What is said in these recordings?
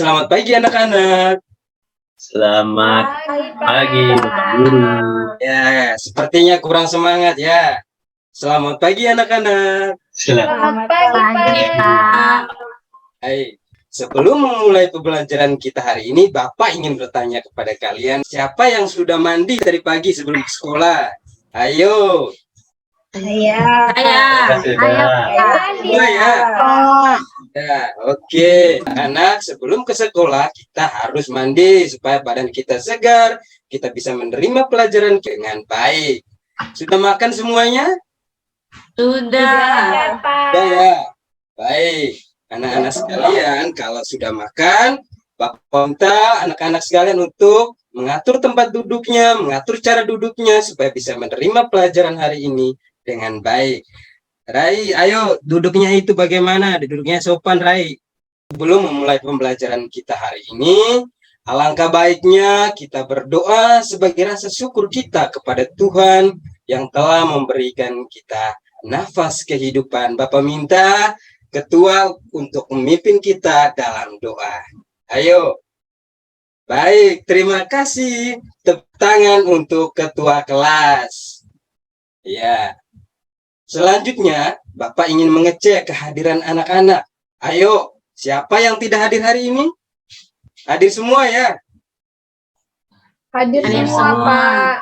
Selamat pagi anak-anak. Selamat pagi, Bapak Guru. Ya, sepertinya kurang semangat ya. Selamat pagi anak-anak. Selamat pagi, Pak. Hai, sebelum memulai pembelajaran kita hari ini, Bapak ingin bertanya kepada kalian, siapa yang sudah mandi dari pagi sebelum ke sekolah? Ayo. Saya. Semua ya. Ya, oke. Anak, sebelum ke sekolah, kita harus mandi supaya badan kita segar, kita bisa menerima pelajaran dengan baik. Sudah makan semuanya? Sudah. Sudah ya. Baik. Anak-anak sekalian, kalau sudah makan, Bapak minta anak-anak sekalian untuk mengatur tempat duduknya, mengatur cara duduknya, supaya bisa menerima pelajaran hari ini dengan baik. Rai, ayo duduknya itu bagaimana? Duduknya sopan, Rai. Sebelum memulai pembelajaran kita hari ini, alangkah baiknya kita berdoa sebagai rasa syukur kita kepada Tuhan yang telah memberikan kita nafas kehidupan. Bapak minta ketua untuk memimpin kita dalam doa. Ayo. Baik, terima kasih. Tepuk tangan untuk ketua kelas. Ya. Selanjutnya, Bapak ingin mengecek kehadiran anak-anak. Ayo, siapa yang tidak hadir hari ini? Hadir semua ya? Hadir semua, Pak.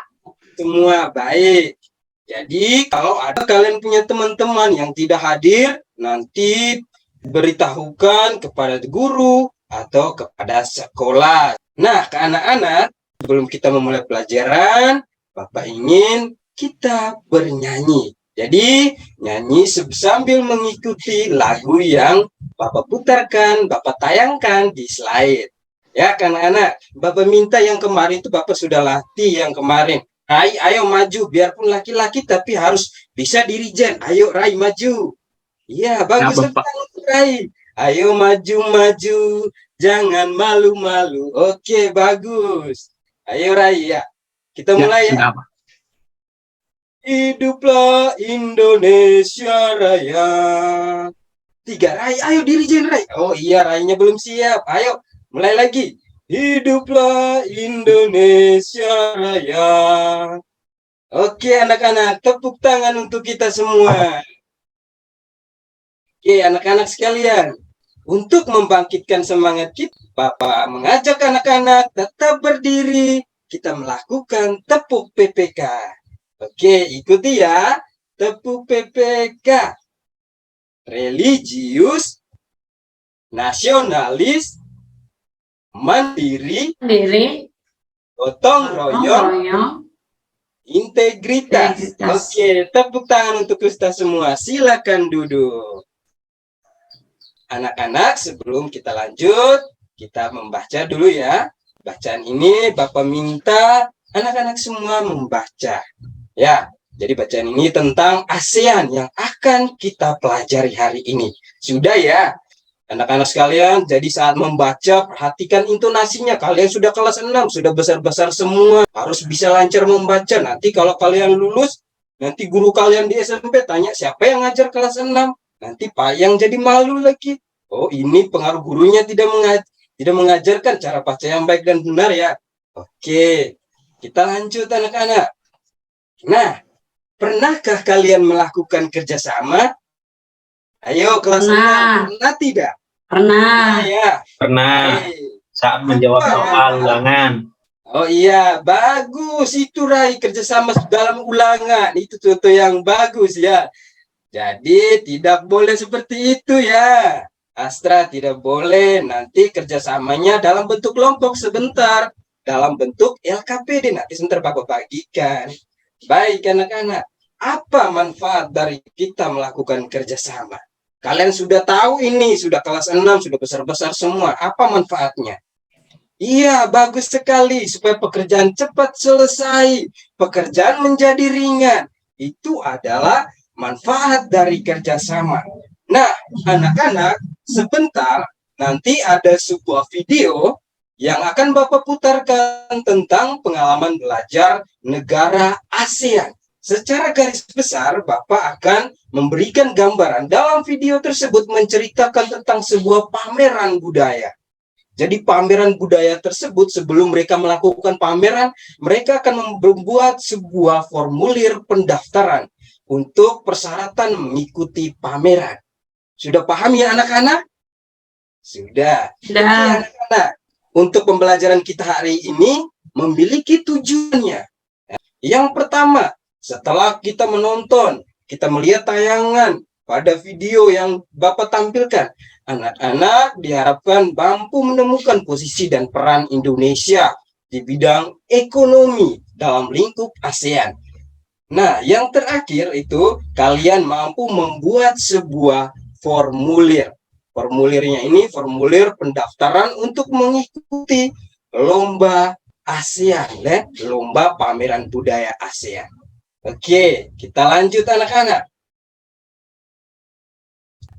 Semua, baik. Jadi, kalau ada kalian punya teman-teman yang tidak hadir, nanti beritahukan kepada guru atau kepada sekolah. Nah, ke anak-anak, sebelum kita memulai pelajaran, Bapak ingin kita bernyanyi. Jadi, nyanyi sambil mengikuti lagu yang Bapak putarkan, Bapak tayangkan di slide. Ya, anak-anak, Bapak minta yang kemarin itu Bapak sudah latih yang kemarin. Rai, ayo maju, biarpun laki-laki tapi harus bisa dirijen. Ayo, Rai, maju. Iya, bagus sekali, Rai. Ayo maju-maju, jangan malu-malu. Oke, bagus. Ayo, Rai, ya. Kita mulai ya. Hiduplah Indonesia Raya. 3, Rai, ayo dirijen, Rai. Oh iya, Rainya belum siap. Ayo, mulai lagi. Hiduplah Indonesia Raya. Oke, anak-anak, tepuk tangan untuk kita semua. Oke, anak-anak sekalian. Untuk membangkitkan semangat kita, Bapak mengajak anak-anak tetap berdiri. Kita melakukan tepuk PPK. Oke, ikuti ya. Tepuk PPK. Religius, nasionalis, mandiri, gotong royong, integritas. Oke, tepuk tangan untuk kita semua. Silakan duduk. Anak-anak, sebelum kita lanjut, kita membaca dulu ya. Bacaan ini Bapak minta anak-anak semua membaca. Ya, jadi bacaan ini tentang ASEAN yang akan kita pelajari hari ini. Sudah ya, anak-anak sekalian, jadi saat membaca, perhatikan intonasinya. Kalian sudah kelas 6, sudah besar-besar semua. Harus bisa lancar membaca. Nanti kalau kalian lulus, nanti guru kalian di SMP tanya, siapa yang ngajar kelas 6? Nanti Pak yang jadi malu lagi. Oh, ini pengaruh gurunya tidak mengajarkan cara baca yang baik dan benar ya. Oke, kita lanjut anak-anak. Nah, pernahkah kalian melakukan kerjasama? Ayo, kelas 6. Pernah tidak? Pernah. Ya. Pernah. Saat menjawab soal ulangan. Oh iya, bagus itu Rai, kerjasama dalam ulangan. Itu contoh yang bagus ya. Jadi tidak boleh seperti itu ya. Astra, tidak boleh. Nanti kerjasamanya dalam bentuk kelompok sebentar. Dalam bentuk LKPD. Nanti sebentar Bapak bagikan. Baik anak-anak, apa manfaat dari kita melakukan kerjasama? Kalian sudah tahu ini, sudah kelas 6, sudah besar-besar semua. Apa manfaatnya? Iya, bagus sekali. Supaya pekerjaan cepat selesai. Pekerjaan menjadi ringan. Itu adalah manfaat dari kerjasama. Nah, anak-anak, sebentar nanti ada sebuah video yang akan Bapak putarkan tentang pengalaman belajar negara ASEAN. Secara garis besar, Bapak akan memberikan gambaran. Dalam video tersebut menceritakan tentang sebuah pameran budaya. Jadi pameran budaya tersebut, sebelum mereka melakukan pameran, mereka akan membuat sebuah formulir pendaftaran untuk persyaratan mengikuti pameran. Sudah paham ya anak-anak? Sudah. Oke, anak-anak. Untuk pembelajaran kita hari ini memiliki tujuannya. Yang pertama, setelah kita menonton, kita melihat tayangan pada video yang Bapak tampilkan, anak-anak diharapkan mampu menemukan posisi dan peran Indonesia di bidang ekonomi dalam lingkup ASEAN. Nah, yang terakhir itu kalian mampu membuat sebuah formulir. Formulirnya ini formulir pendaftaran untuk mengikuti lomba ASEAN, lomba pameran budaya ASEAN. Oke, kita lanjut anak-anak.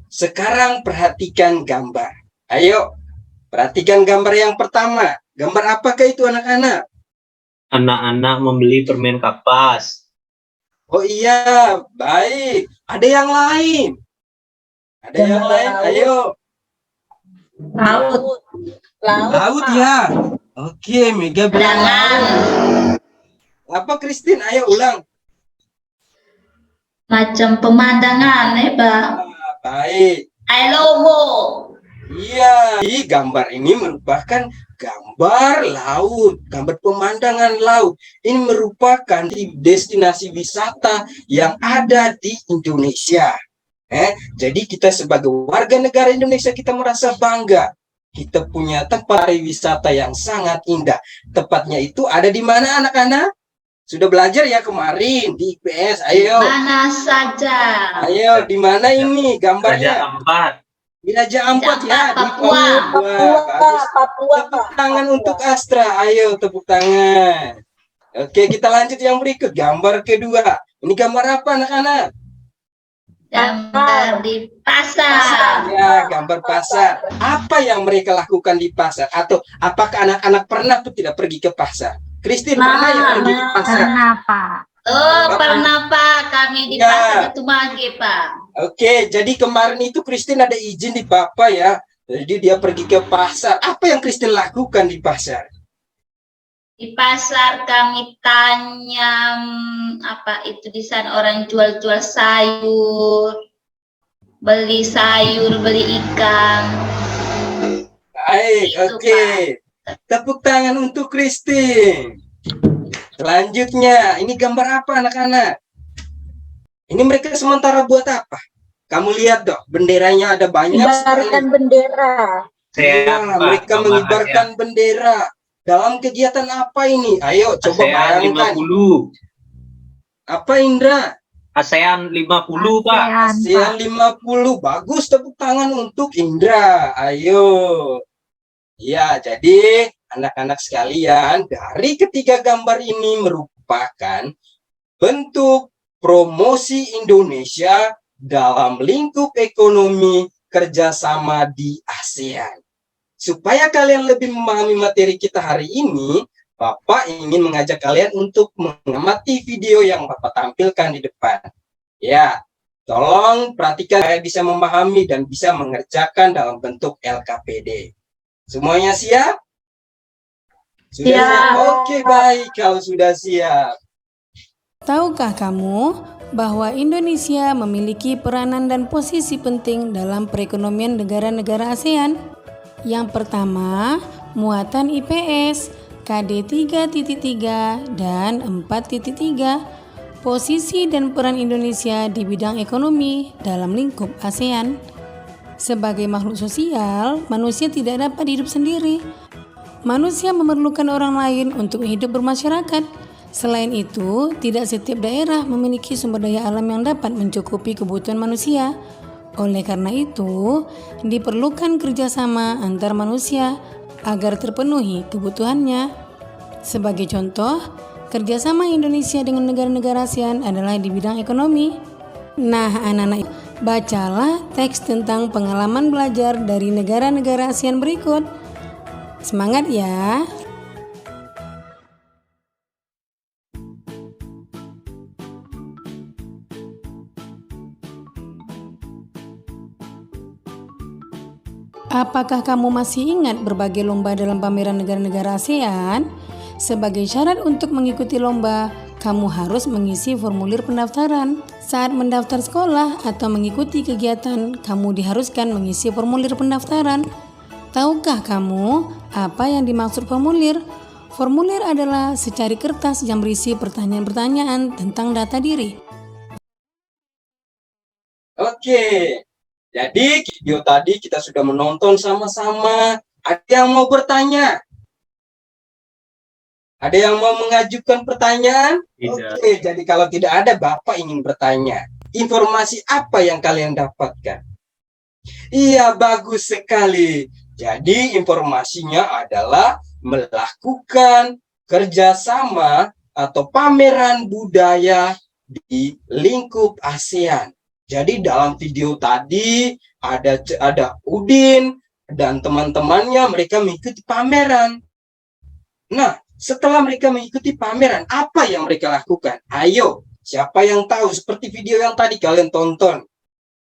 Sekarang perhatikan gambar. Ayo, perhatikan gambar yang pertama. Gambar apakah itu anak-anak? Anak-anak membeli permen kapas. Oh iya, baik. Ada yang lain? Ada yang lain? Ayo. Laut. Laut ya. Oke, Mega bilang laut. Apa Christine? Ayo ulang. Macam pemandangan, Pak. Baik. Logo. Iya, gambar ini merupakan gambar laut, gambar pemandangan laut. Ini merupakan destinasi wisata yang ada di Indonesia. Jadi kita sebagai warga negara Indonesia, kita merasa bangga. Kita punya tempat wisata yang sangat indah. Tepatnya itu ada di mana anak-anak? Sudah belajar ya kemarin di IPS. Ayo. Mana saja. Ayo, di mana ini gambarnya? Raja Ampat. Di Raja Ampat ya, di Papua. Papua. Tepuk tangan untuk Astra. Ayo, tepuk tangan. Oke, kita lanjut yang berikut. Gambar kedua. Ini gambar apa anak-anak? Gambar di pasar. Ya, gambar pasar. Apa yang mereka lakukan di pasar? Atau apakah anak-anak pernah atau tidak pergi ke pasar? Christine, pernah ya pergi ke pasar? Kenapa? Oh, pernah Pak. Kami di pasar itu Mage, Pak. Oke, jadi kemarin itu Christine ada izin di Bapak ya. Jadi dia pergi ke pasar. Apa yang Christine lakukan di pasar? Di pasar kami tanya apa itu di sana orang jual-jual sayur, beli sayur, beli ikan. Baik, oke. Tepuk tangan untuk Christine. Selanjutnya, ini gambar apa anak-anak? Ini mereka sementara buat apa? Kamu lihat dong, benderanya ada banyak. Mengibarkan bendera. Ya, mereka mengibarkan bendera. Dalam kegiatan apa ini? Ayo coba bayangkan. 50. Apa Indra? ASEAN 50, Pak. ASEAN 50. Bagus, tepuk tangan untuk Indra. Ayo. Ya, jadi anak-anak sekalian, dari ketiga gambar ini merupakan bentuk promosi Indonesia dalam lingkup ekonomi kerjasama di ASEAN. Supaya kalian lebih memahami materi kita hari ini, Bapak ingin mengajak kalian untuk mengamati video yang Bapak tampilkan di depan. Ya, tolong perhatikan supaya bisa memahami dan bisa mengerjakan dalam bentuk LKPD. Semuanya siap? Sudah siap? Oke, baik kalau sudah siap. Tahukah kamu bahwa Indonesia memiliki peranan dan posisi penting dalam perekonomian negara-negara ASEAN? Yang pertama, muatan IPS, KD 3.3 dan 4.3, posisi dan peran Indonesia di bidang ekonomi dalam lingkup ASEAN. Sebagai makhluk sosial, manusia tidak dapat hidup sendiri. Manusia memerlukan orang lain untuk hidup bermasyarakat. Selain itu, tidak setiap daerah memiliki sumber daya alam yang dapat mencukupi kebutuhan manusia. Oleh karena itu, diperlukan kerjasama antar manusia agar terpenuhi kebutuhannya. Sebagai contoh, kerjasama Indonesia dengan negara-negara ASEAN adalah di bidang ekonomi. Nah, anak-anak, bacalah teks tentang pengalaman belajar dari negara-negara ASEAN berikut. Semangat ya! Apakah kamu masih ingat berbagai lomba dalam pameran negara-negara ASEAN? Sebagai syarat untuk mengikuti lomba, kamu harus mengisi formulir pendaftaran. Saat mendaftar sekolah atau mengikuti kegiatan, kamu diharuskan mengisi formulir pendaftaran. Tahukah kamu apa yang dimaksud formulir? Formulir adalah secari kertas yang berisi pertanyaan-pertanyaan tentang data diri. Oke, jadi video tadi kita sudah menonton sama-sama. Ada yang mau bertanya? Ada yang mau mengajukan pertanyaan? Tidak. Oke, jadi kalau tidak ada, Bapak ingin bertanya. Informasi apa yang kalian dapatkan? Iya, bagus sekali. Jadi informasinya adalah melakukan kerjasama atau pameran budaya di lingkup ASEAN. Jadi dalam video tadi ada Udin dan teman-temannya, mereka mengikuti pameran. Nah, setelah mereka mengikuti pameran, apa yang mereka lakukan? Ayo, siapa yang tahu seperti video yang tadi kalian tonton?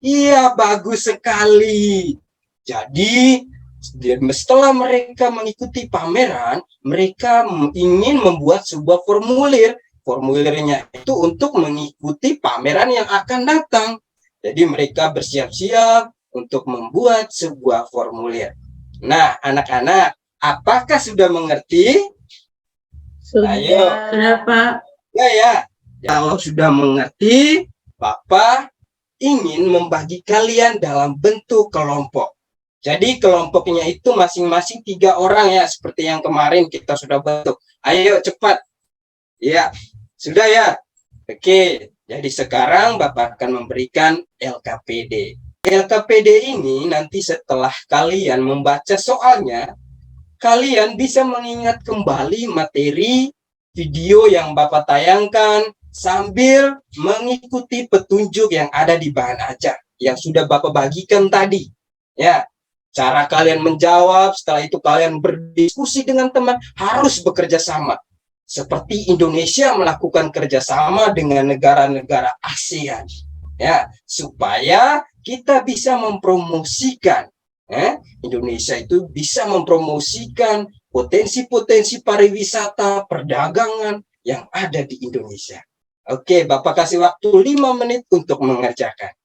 Iya, bagus sekali. Jadi, setelah mereka mengikuti pameran, mereka ingin membuat sebuah formulir. Formulirnya itu untuk mengikuti pameran yang akan datang. Jadi mereka bersiap-siap untuk membuat sebuah formulir. Nah, anak-anak, apakah sudah mengerti? Ayo. Sudah, Pak. Ya. Kalau sudah mengerti, Bapak ingin membagi kalian dalam bentuk kelompok. Jadi kelompoknya itu masing-masing 3 orang ya, seperti yang kemarin kita sudah bentuk. Ayo cepat. Ya, sudah ya. Oke, jadi sekarang Bapak akan memberikan LKPD. LKPD ini nanti setelah kalian membaca soalnya, kalian bisa mengingat kembali materi video yang Bapak tayangkan sambil mengikuti petunjuk yang ada di bahan ajar yang sudah Bapak bagikan tadi. Ya, cara kalian menjawab, setelah itu kalian berdiskusi dengan teman, harus bekerja sama. Seperti Indonesia melakukan kerjasama dengan negara-negara ASEAN. Ya, supaya kita bisa mempromosikan Indonesia itu bisa mempromosikan potensi-potensi pariwisata, perdagangan yang ada di Indonesia. Oke, Bapak kasih waktu 5 menit untuk mengerjakan.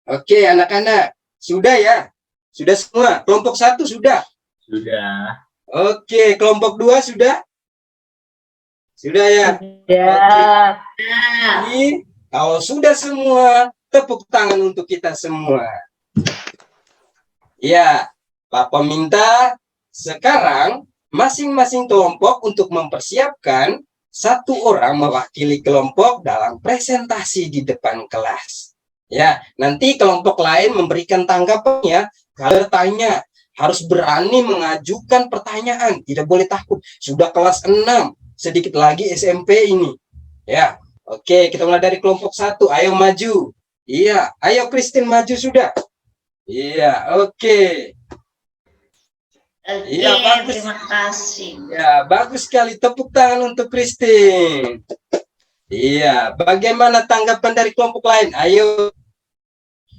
Oke, anak-anak, sudah ya? Sudah semua? Kelompok 1 sudah? Sudah. Oke, kelompok 2 sudah? Sudah ya? Ya. Jadi, kalau sudah semua, tepuk tangan untuk kita semua. Ya, Papa minta sekarang masing-masing kelompok untuk mempersiapkan 1 orang mewakili kelompok dalam presentasi di depan kelas. Ya, nanti kelompok lain memberikan tanggapannya. Kalau tanya, harus berani mengajukan pertanyaan, tidak boleh takut. Sudah kelas 6, sedikit lagi SMP ini. Ya, oke, kita mulai dari kelompok 1. Ayo maju. Iya, ayo Christine maju sudah. Iya, oke. Oke, Iya, bagus. terima kasih. Ya, bagus sekali. Tepuk tangan untuk Christine. Iya, bagaimana tanggapan dari kelompok lain? Ayo.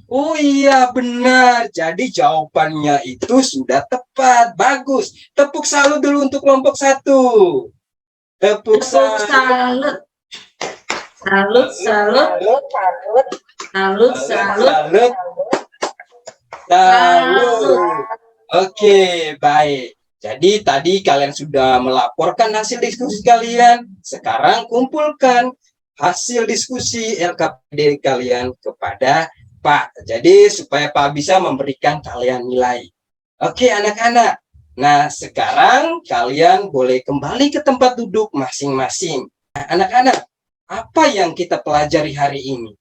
Oh iya, benar. Jadi jawabannya itu sudah tepat. Bagus. Tepuk salut dulu untuk kelompok 1. Tepuk salut. Salut. Salut, salut. Salut, salut. Salut. Salut. Oke, baik. Jadi tadi kalian sudah melaporkan hasil diskusi kalian. Sekarang kumpulkan hasil diskusi LKPD kalian kepada Pak. Jadi supaya Pak bisa memberikan kalian nilai. Oke, anak-anak. Nah, sekarang kalian boleh kembali ke tempat duduk masing-masing. Nah, anak-anak, apa yang kita pelajari hari ini?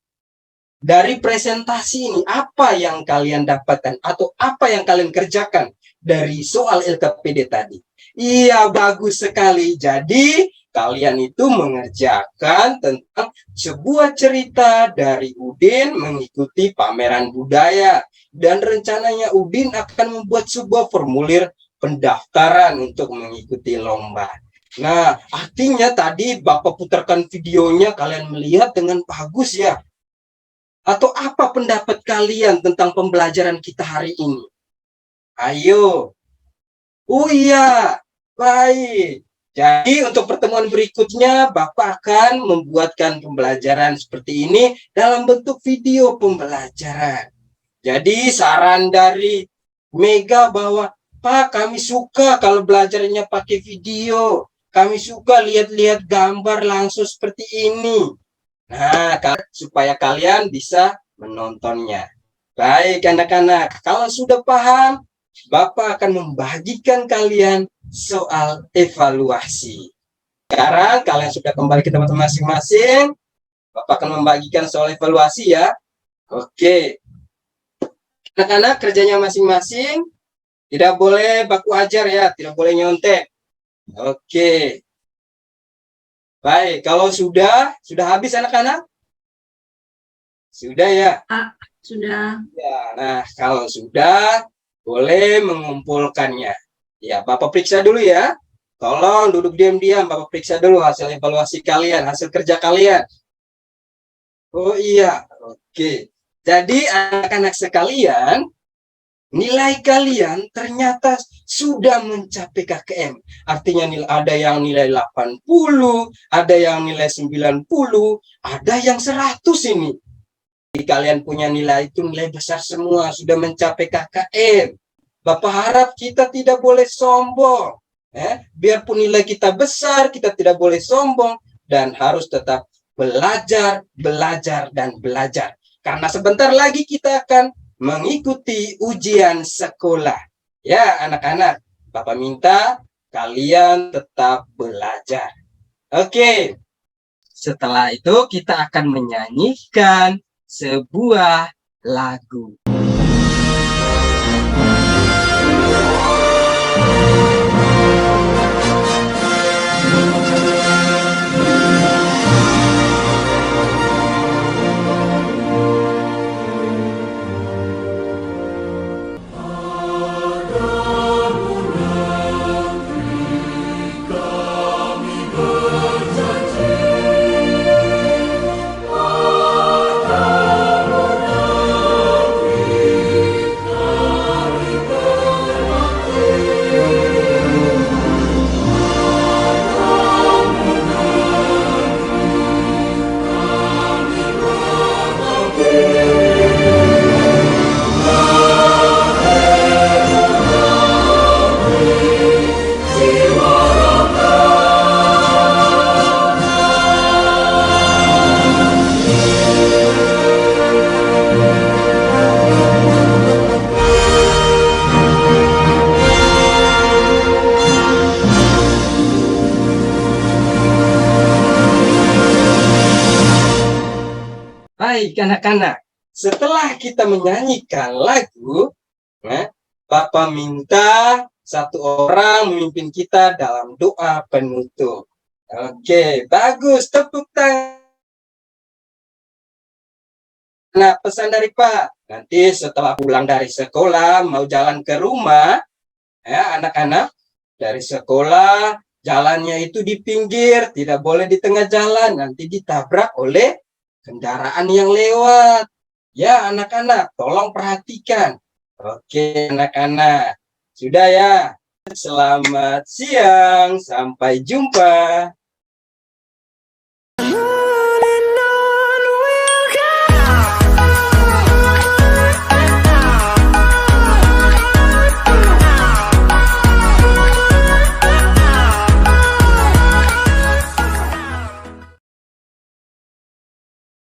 Dari presentasi ini, apa yang kalian dapatkan atau apa yang kalian kerjakan dari soal LKPD tadi? Iya, bagus sekali. Jadi, kalian itu mengerjakan tentang sebuah cerita dari Udin mengikuti pameran budaya. Dan rencananya Udin akan membuat sebuah formulir pendaftaran untuk mengikuti lomba. Nah, artinya tadi Bapak putarkan videonya, kalian melihat dengan bagus ya. Atau apa pendapat kalian tentang pembelajaran kita hari ini? Ayo. Oh iya, baik. Jadi untuk pertemuan berikutnya, Bapak akan membuatkan pembelajaran seperti ini dalam bentuk video pembelajaran. Jadi saran dari Mega bahwa, Pak, kami suka kalau belajarnya pakai video. Kami suka lihat-lihat gambar langsung seperti ini. Nah, supaya kalian bisa menontonnya. Baik anak-anak, kalau sudah paham, Bapak akan membagikan kalian soal evaluasi. Sekarang kalian sudah kembali ke tempat masing-masing. Bapak akan membagikan soal evaluasi ya. Oke. Anak-anak kerjanya masing-masing. Tidak boleh baku ajar ya, tidak boleh nyontek. Oke. Baik, kalau sudah habis anak-anak? Sudah ya? Sudah. Ya, nah kalau sudah, boleh mengumpulkannya. Ya, Bapak periksa dulu ya. Tolong duduk diam-diam, Bapak periksa dulu hasil evaluasi kalian, hasil kerja kalian. Oh iya, oke. Jadi anak-anak sekalian, nilai kalian ternyata sudah mencapai KKM. Artinya ada yang nilai 80, ada yang nilai 90, ada yang 100 ini. Jadi kalian punya nilai itu nilai besar semua, sudah mencapai KKM. Bapak harap kita tidak boleh sombong. Biarpun nilai kita besar, kita tidak boleh sombong dan harus tetap belajar, dan belajar. Karena sebentar lagi kita akan mengikuti ujian sekolah. Ya, anak-anak, Bapak minta kalian tetap belajar. Oke. Setelah itu kita akan menyanyikan sebuah lagu. Baik anak-anak, setelah kita menyanyikan lagu, Bapak minta satu orang memimpin kita dalam doa penutup. Oke, bagus, tepuk tangan. Nah, pesan dari Pak, nanti setelah pulang dari sekolah, mau jalan ke rumah, ya anak-anak, dari sekolah, jalannya itu di pinggir, tidak boleh di tengah jalan, nanti ditabrak oleh kendaraan yang lewat. Ya anak-anak, tolong perhatikan. Oke anak-anak, sudah ya. Selamat siang, sampai jumpa.